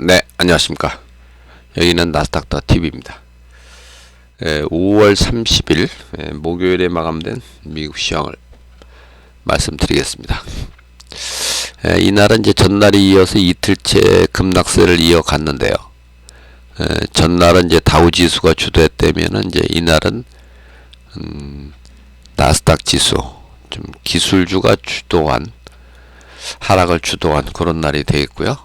네, 안녕하십니까. 여기는 나스닥.tv입니다. 5월 30일 목요일에 마감된 미국 시황을 말씀드리겠습니다. 이날은 이제 전날에 이어서 이틀째 급락세를 이어갔는데요. 전날은 이제 다우 지수가 주도했다면은 이제 이날은 나스닥 지수, 좀 기술주가 주도한 하락을 주도한 그런 날이 되겠고요.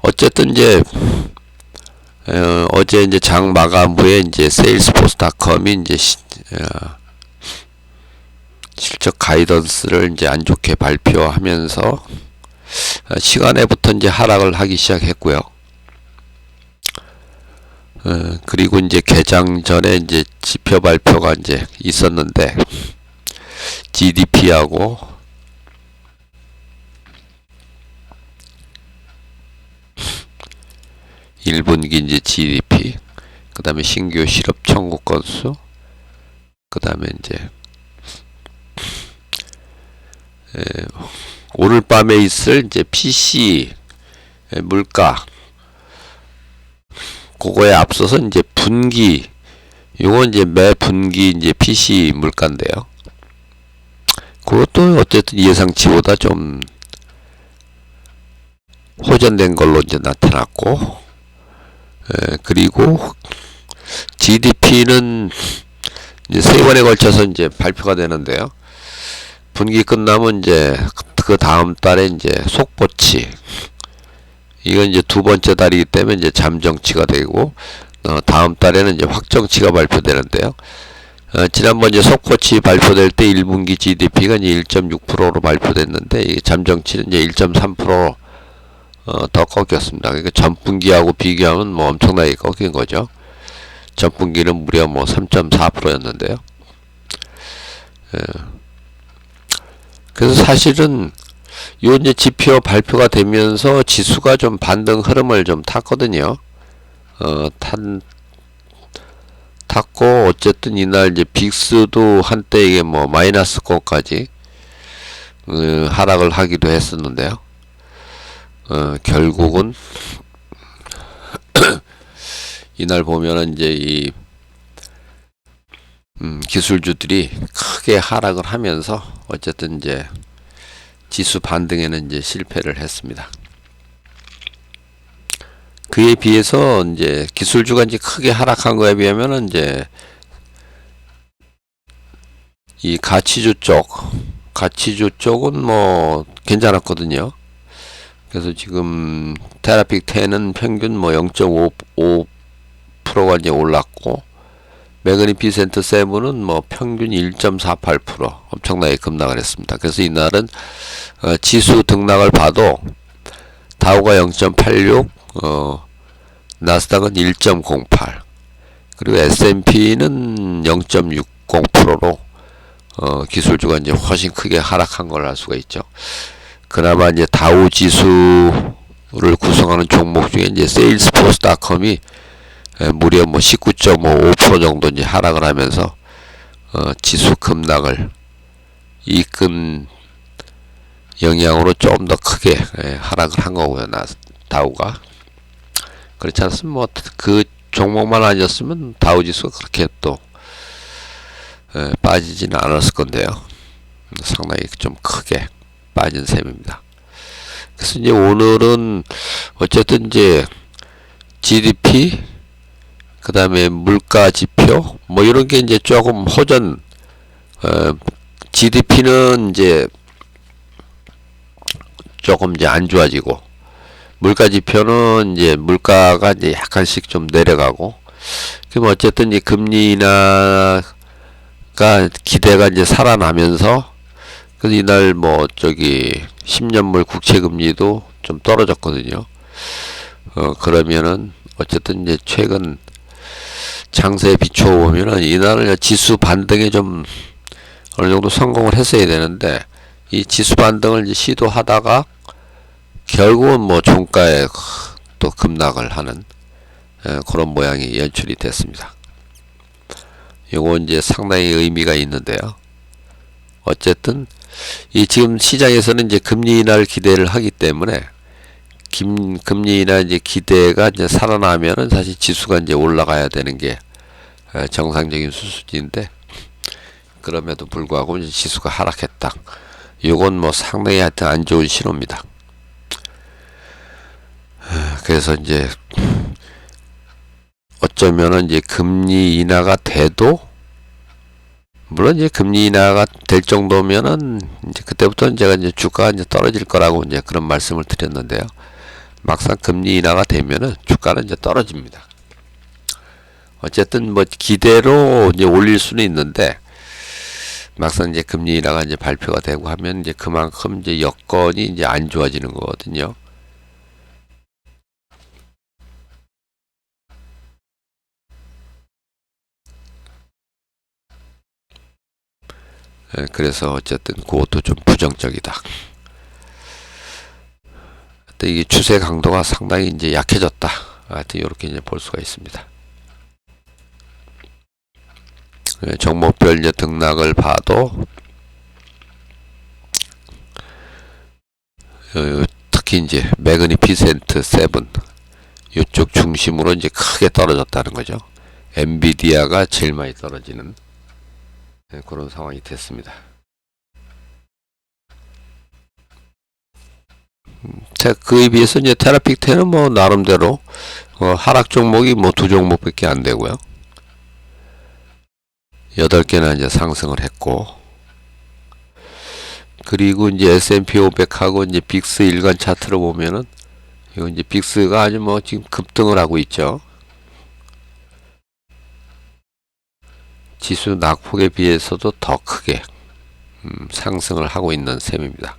어쨌든 이제 어제 이제 장 마감 후에 이제 세일스포스닷컴이 이제 실적 가이던스를 이제 안 좋게 발표하면서 시간에부터 이제 하락을 하기 시작했고요. 그리고 이제 개장 전에 이제 지표 발표가 이제 있었는데 GDP하고 1분기 이제 GDP, 그 다음에 신규 실업 청구 건수, 그 다음에 이제 오늘 밤에 있을 이제 PC 물가, 그거에 앞서서 이제 분기, 요거 이제 매 분기 이제 PC 물가인데요. 그것도 어쨌든 예상치보다 좀 호전된 걸로 이제 나타났고, 그리고 GDP는 이제 세 번에 걸쳐서 이제 발표가 되는데요. 분기 끝나면 이제 그 다음 달에 이제 속보치, 이건 이제 두 번째 달이기 때문에 이제 잠정치가 되고, 다음 달에는 이제 확정치가 발표되는데요. 지난번 이제 속보치 발표될 때 1분기 GDP가 이제 1.6%로 발표됐는데, 이게 잠정치는 이제 1.3% 더 꺾였습니다. 그러니까 전분기하고 비교하면 뭐 엄청나게 꺾인 거죠. 전분기는 무려 뭐 3.4%였는데요. 그래서 사실은 요 이제 지표 발표가 되면서 지수가 좀 반등 흐름을 좀 탔거든요. 탔고 어쨌든 이날 이제 빅스도 한때 이게 뭐 마이너스 고까지 하락을 하기도 했었는데요. 결국은 이날 보면은 이제 이 기술주들이 크게 하락을 하면서 어쨌든 이제 지수 반등에는 이제 실패를 했습니다. 그에 비해서 이제 기술주가 이제 크게 하락한 거에 비하면은 이제 이 가치주 쪽은 뭐 괜찮았거든요. 그래서 지금 테라픽 10은 평균 뭐 0.55%가 이제 올랐고, 매그니피센트 7은 뭐 평균 1.48% 엄청나게 급락을 했습니다. 그래서 이날은 지수 등락을 봐도 다우가 0.86, 나스닥은 1.08, 그리고 S&P는 0.60%로 기술주가 이제 훨씬 크게 하락한 걸 알 수가 있죠. 그나마 이제 다우 지수를 구성하는 종목 중에 이제 세일스포스닷컴이 무려 뭐 19.5% 정도 이제 하락을 하면서 지수 급락을 이끈 영향으로 좀 더 크게 하락을 한 거고요. 다우가. 그렇지 않습니까? 뭐 그 종목만 아니었으면 다우 지수가 그렇게 또 빠지지는 않았을 건데요. 상당히 좀 크게 빠진 셈입니다. 그래서 이제 오늘은 어쨌든 이제 GDP, 그 다음에 물가 지표, 뭐 이런 게 이제 조금 호전, GDP는 이제 조금 이제 안 좋아지고, 물가 지표는 이제 물가가 이제 약간씩 좀 내려가고, 그럼 어쨌든 이 금리 인하가 기대가 이제 살아나면서, 그래서 이날 뭐 저기 10년물 국채 금리도 좀 떨어졌거든요. 그러면은 어쨌든 이제 최근 장세에 비춰보면은 이날은 지수 반등에 좀 어느 정도 성공을 했어야 되는데, 이 지수 반등을 이제 시도하다가 결국은 뭐 종가에 또 급락을 하는 그런 모양이 연출이 됐습니다. 요거 이제 상당히 의미가 있는데요. 어쨌든 이 지금 시장에서는 이제 금리 인하를 기대를 하기 때문에 금리나 이제 기대가 이제 살아나면은 사실 지수가 이제 올라가야 되는 게 정상적인 수준인데, 그럼에도 불구하고 이제 지수가 하락했다. 요건 뭐 상당히 하여튼 안 좋은 신호입니다. 그래서 이제 어쩌면은 이제 금리 인하가 돼도, 물론 이제 금리 인하가 될 정도면은 이제 그때부터는 제가 이제 주가가 이제 떨어질 거라고 이제 그런 말씀을 드렸는데요. 막상 금리 인하가 되면은 주가는 이제 떨어집니다. 어쨌든 뭐 기대로 이제 올릴 수는 있는데, 막상 이제 금리 인하가 이제 발표가 되고 하면 이제 그만큼 이제 여건이 이제 안 좋아지는 거거든요. 그래서 어쨌든 그것도 좀 부정적이다. 근데 이게 추세 강도가 상당히 이제 약해졌다. 하여튼 이렇게 이제 볼 수가 있습니다. 종목별 이제 등락을 봐도 특히 이제 매그니피센트 7 이쪽 중심으로 이제 크게 떨어졌다는 거죠. 엔비디아가 제일 많이 떨어지는 그런 상황이 됐습니다. 그에 비해서 이제 테라픽10은 뭐 나름대로 하락 종목이 뭐 2종목밖에 안 되고요. 8개나 이제 상승을 했고, 그리고 이제 S&P 500하고 이제 빅스 일간 차트를 보면은, 이거 이제 빅스가 아주 뭐 지금 급등을 하고 있죠. 지수 낙폭에 비해서도 더 크게 상승을 하고 있는 셈입니다.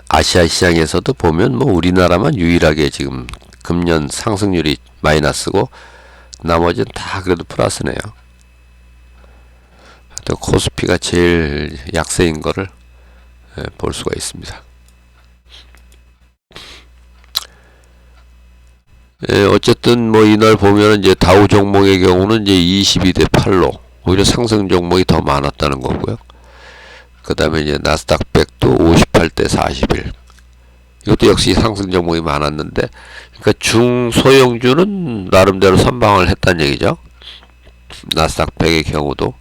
아시아 시장에서도 보면 뭐 우리나라만 유일하게 지금 금년 상승률이 마이너스고, 나머지는 다 그래도 플러스네요. 또 코스피가 제일 약세인 거를 볼 수가 있습니다. 어쨌든 뭐 이날 보면 이제 다우 종목의 경우는 이제 22대 8로 오히려 상승 종목이 더 많았다는 거고요. 그 다음에 이제 나스닥 100도 58대 41. 이것도 역시 상승 종목이 많았는데, 그러니까 중소형주는 나름대로 선방을 했다는 얘기죠. 나스닥 100의 경우도,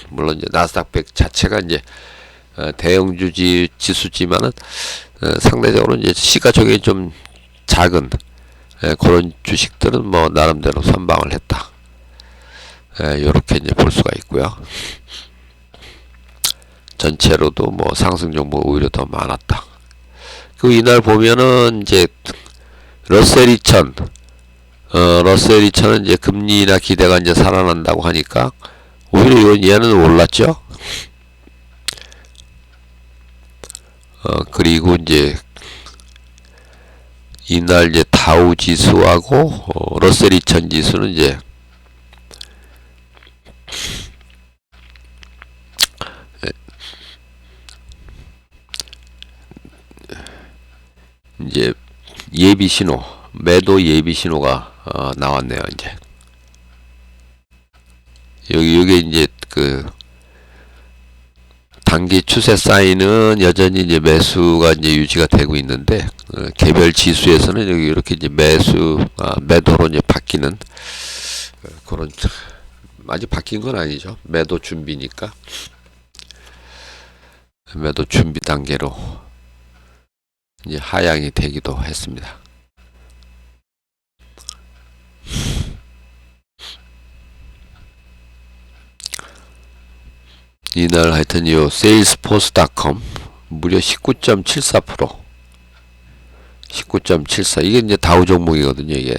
물론 이제 나스닥 100 자체가 이제 대형주 지수지만은 상대적으로 이제 시가총액이 좀 작은 그런 주식들은 뭐 나름대로 선방을 했다. 요렇게 이제 볼 수가 있고요. 전체로도 뭐 상승 종목 오히려 더 많았다. 그 이날 보면은 이제 러셀 2000, 러셀 2000은 이제 금리나 기대가 이제 살아난다고 하니까 오히려 얘는 올랐죠. 그리고 이제 이날 이제 다우 지수하고 러셀 2000 지수는 이제 예비 신호, 매도 예비 신호가 나왔네요. 이제 여기 이제 그 단기 추세 사인은 여전히 이제 매수가 이제 유지가 되고 있는데, 개별 지수에서는 여기 이렇게 이제 매도로 이제 바뀌는 그런, 아직 바뀐 건 아니죠. 매도 준비니까 매도 준비 단계로 이제 하향이 되기도 했습니다. 이날 하여튼 요 세일스포스.com 무려 19.74%, 19.74, 이게 이제 다우 종목이거든요. 이게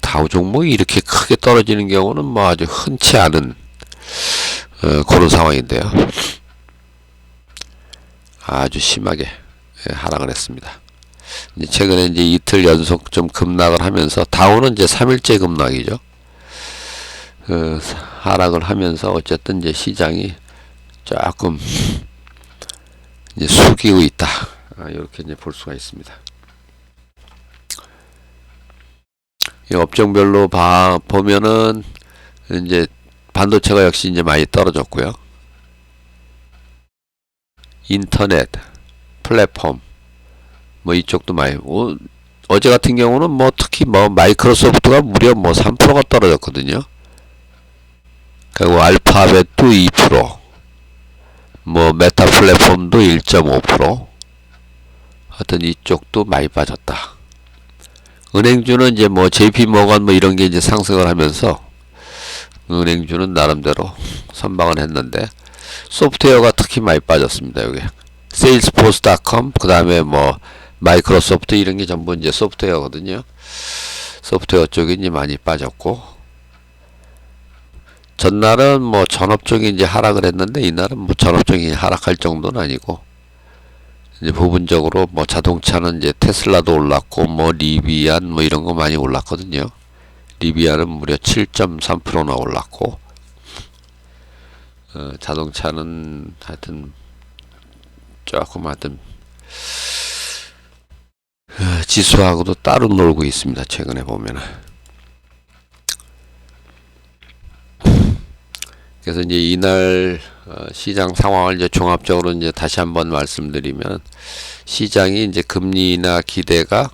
다우 종목이 이렇게 크게 떨어지는 경우는 뭐 아주 흔치 않은 그런 상황인데요. 아주 심하게 하락을 했습니다. 이제 최근에 이제 이틀 연속 좀 급락을 하면서, 다우는 이제 3일째 급락이죠. 하락을 하면서 어쨌든 이제 시장이 조금 이제 숙이고 있다. 이렇게 이제 볼 수가 있습니다. 이 업종별로 보면은 이제 반도체가 역시 이제 많이 떨어졌고요. 인터넷, 플랫폼, 뭐 이쪽도 많이, 어제 같은 경우는 뭐 특히 뭐 마이크로소프트가 무려 뭐 3%가 떨어졌거든요. 그리고 알파벳도 2%, 뭐 메타 플랫폼도 1.5%. 하여튼 이쪽도 많이 빠졌다. 은행주는 이제 뭐 JP 모건 뭐 이런 게 이제 상승을 하면서 은행주는 나름대로 선방을 했는데 소프트웨어가 특히 많이 빠졌습니다. 여기 세일스포스닷컴 그 다음에 뭐 마이크로소프트 이런 게 전부 이제 소프트웨어거든요. 소프트웨어 쪽이 이제 많이 빠졌고 전날은 뭐 전업 쪽이 이제 하락을 했는데 이날은 뭐 전업 쪽이 하락할 정도는 아니고 이제 부분적으로 뭐 자동차는 이제 테슬라도 올랐고 뭐 리비안 뭐 이런 거 많이 올랐거든요. 리비안은 무려 7.3%나 올랐고 자동차는 하여튼 조금 하여튼 지수하고도 따로 놀고 있습니다. 최근에 보면은. 그래서 이제 이날 시장 상황을 이제 종합적으로 이제 다시 한번 말씀드리면 시장이 이제 금리나 기대가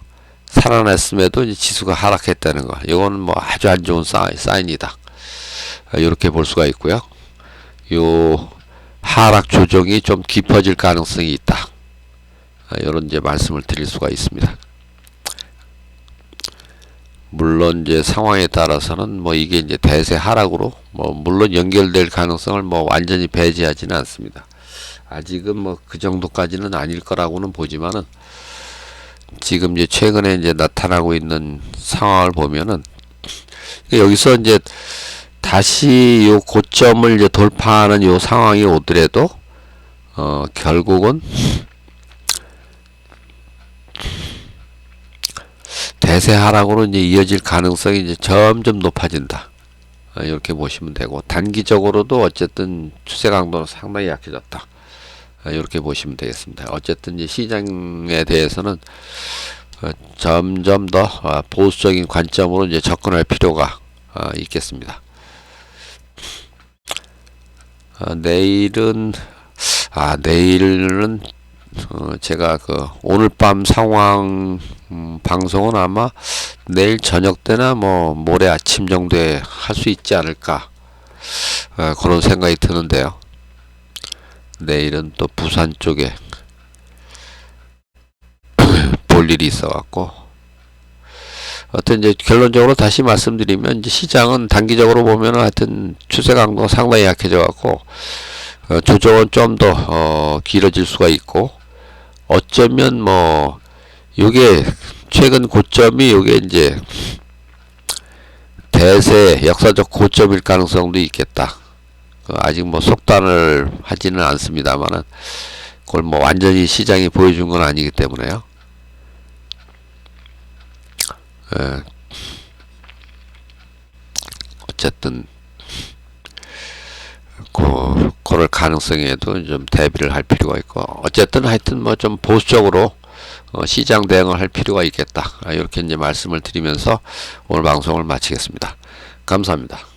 살아났음에도 이제 지수가 하락했다는 거. 이거는 뭐 아주 안 좋은 사인이다. 이렇게 볼 수가 있고요. 요 하락 조정이 좀 깊어질 가능성이 있다. 이런 이제 말씀을 드릴 수가 있습니다. 물론 이제 상황에 따라서는 뭐 이게 이제 대세 하락으로 뭐 물론 연결될 가능성을 뭐 완전히 배제하지는 않습니다. 아직은 뭐 그 정도까지는 아닐 거라고는 보지만은 지금 이제 최근에 이제 나타나고 있는 상황을 보면은 여기서 이제 다시 요 고점을 이제 돌파하는 요 상황이 오더라도 결국은 대세 하락으로 이제 이어질 가능성이 이제 점점 높아진다. 이렇게 보시면 되고 단기적으로도 어쨌든 추세 강도는 상당히 약해졌다. 이렇게 보시면 되겠습니다. 어쨌든 이제 시장에 대해서는 점점 더 보수적인 관점으로 이제 접근할 필요가 있겠습니다. 내일은 제가 그 오늘 밤 상황 방송은 아마 내일 저녁 때나 뭐 모레 아침 정도에 할 수 있지 않을까 그런 생각이 드는데요. 내일은 또 부산 쪽에 볼 일이 있어 갖고 하여튼 이제 결론적으로 다시 말씀드리면 이제 시장은 단기적으로 보면은 하여튼 추세 강도가 상당히 약해져 갖고 조정은 좀 더 길어질 수가 있고 어쩌면 뭐 요게 최근 고점이 요게 이제 대세 역사적 고점일 가능성도 있겠다. 아직 뭐 속단을 하지는 않습니다만은 그걸 뭐 완전히 시장이 보여준 건 아니기 때문에요. 어쨌든 그럴 가능성에도 좀 대비를 할 필요가 있고 어쨌든 하여튼 뭐 좀 보수적으로 시장 대응을 할 필요가 있겠다. 이렇게 이제 말씀을 드리면서 오늘 방송을 마치겠습니다. 감사합니다.